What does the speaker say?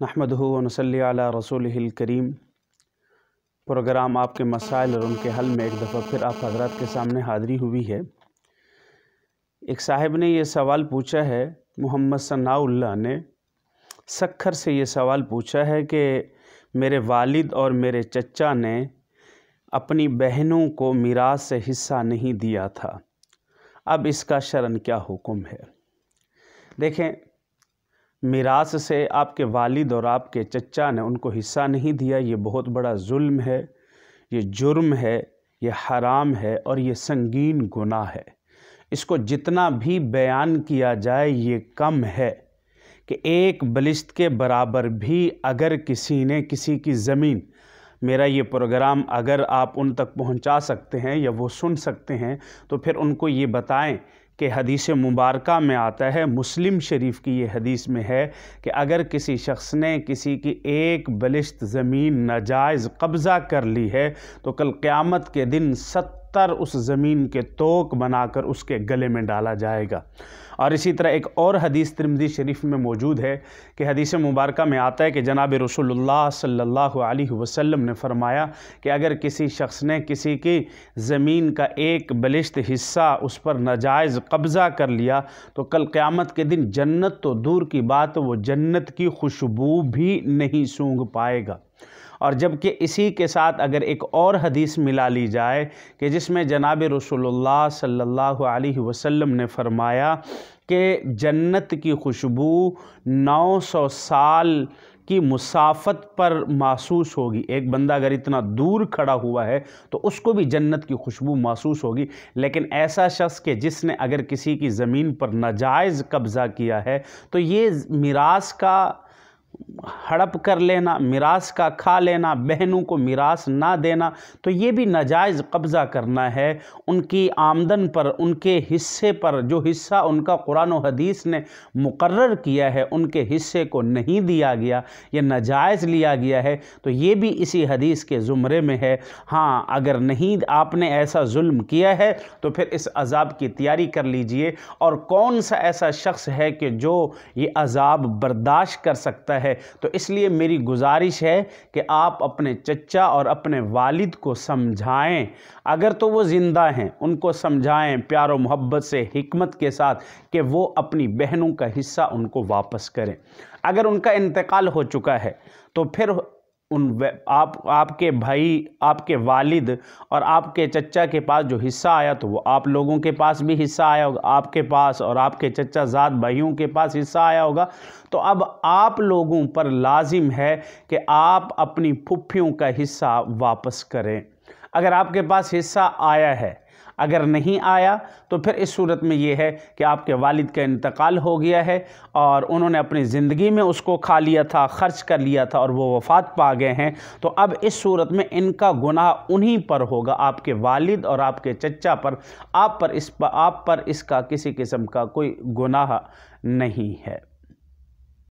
نحمدہ و نصلی علی رسولہ الکریم۔ پروگرام آپ کے مسائل اور ان کے حل میں ایک دفعہ پھر آپ حضرات کے سامنے حاضری ہوئی ہے۔ ایک صاحب نے یہ سوال پوچھا ہے، محمد ثناء اللہ نے سکھر سے یہ سوال پوچھا ہے کہ میرے والد اور میرے چچا نے اپنی بہنوں کو میراث سے حصہ نہیں دیا تھا، اب اس کا شرعاً کیا حکم ہے؟ دیکھیں، میراث سے آپ کے والد اور آپ کے چچا نے ان کو حصہ نہیں دیا، یہ بہت بڑا ظلم ہے، یہ جرم ہے، یہ حرام ہے اور یہ سنگین گناہ ہے۔ اس کو جتنا بھی بیان کیا جائے یہ کم ہے کہ ایک بلشت کے برابر بھی اگر کسی نے کسی کی زمین، میرا یہ پروگرام اگر آپ ان تک پہنچا سکتے ہیں یا وہ سن سکتے ہیں تو پھر ان کو یہ بتائیں کہ حدیث مبارکہ میں آتا ہے، مسلم شریف کی یہ حدیث میں ہے کہ اگر کسی شخص نے کسی کی ایک بلشت زمین ناجائز قبضہ کر لی ہے تو کل قیامت کے دن 70 اس زمین کے توق بنا کر اس کے گلے میں ڈالا جائے گا۔ اور اسی طرح ایک اور حدیث ترمذی شریف میں موجود ہے کہ حدیث مبارکہ میں آتا ہے کہ جناب رسول اللہ صلی اللہ علیہ وسلم نے فرمایا کہ اگر کسی شخص نے کسی کی زمین کا ایک بلشت حصہ اس پر ناجائز قبضہ کر لیا تو کل قیامت کے دن جنت تو دور کی بات، وہ جنت کی خوشبو بھی نہیں سونگھ پائے گا۔ اور جبکہ اسی کے ساتھ اگر ایک اور حدیث ملا لی جائے کہ جس میں جناب رسول اللہ صلی اللہ علیہ وسلم نے فرمایا کہ جنت کی خوشبو 900 سال کی مسافت پر محسوس ہوگی، ایک بندہ اگر اتنا دور کھڑا ہوا ہے تو اس کو بھی جنت کی خوشبو محسوس ہوگی، لیکن ایسا شخص کہ جس نے اگر کسی کی زمین پر ناجائز قبضہ کیا ہے تو یہ میراث کا ہڑپ کر لینا، میراث کا کھا لینا، بہنوں کو میراث نہ دینا، تو یہ بھی ناجائز قبضہ کرنا ہے ان کی آمدن پر، ان کے حصے پر، جو حصہ ان کا قرآن و حدیث نے مقرر کیا ہے ان کے حصے کو نہیں دیا گیا، یہ ناجائز لیا گیا ہے، تو یہ بھی اسی حدیث کے زمرے میں ہے۔ ہاں، اگر نہیں آپ نے ایسا ظلم کیا ہے تو پھر اس عذاب کی تیاری کر لیجئے، اور کون سا ایسا شخص ہے کہ جو یہ عذاب برداشت کر سکتا ہے؟ تو اس لیے میری گزارش ہے کہ آپ اپنے چچا اور اپنے والد کو سمجھائیں، اگر تو وہ زندہ ہیں ان کو سمجھائیں پیار و محبت سے، حکمت کے ساتھ، کہ وہ اپنی بہنوں کا حصہ ان کو واپس کریں۔ اگر ان کا انتقال ہو چکا ہے تو پھر آپ کے بھائی، آپ کے والد اور آپ کے چچا کے پاس جو حصہ آیا تو وہ آپ لوگوں کے پاس بھی حصہ آیا ہوگا، آپ کے پاس اور آپ کے چچا زاد بھائیوں کے پاس حصہ آیا ہوگا، تو اب آپ لوگوں پر لازم ہے کہ آپ اپنی پھپھیوں کا حصہ واپس کریں۔ اگر آپ کے پاس حصہ آیا ہے، اگر نہیں آیا تو پھر اس صورت میں یہ ہے کہ آپ کے والد کا انتقال ہو گیا ہے اور انہوں نے اپنی زندگی میں اس کو کھا لیا تھا، خرچ کر لیا تھا اور وہ وفات پا گئے ہیں، تو اب اس صورت میں ان کا گناہ انہی پر ہوگا، آپ کے والد اور آپ کے چچا پر، آپ پر اس کا کسی قسم کا کوئی گناہ نہیں ہے۔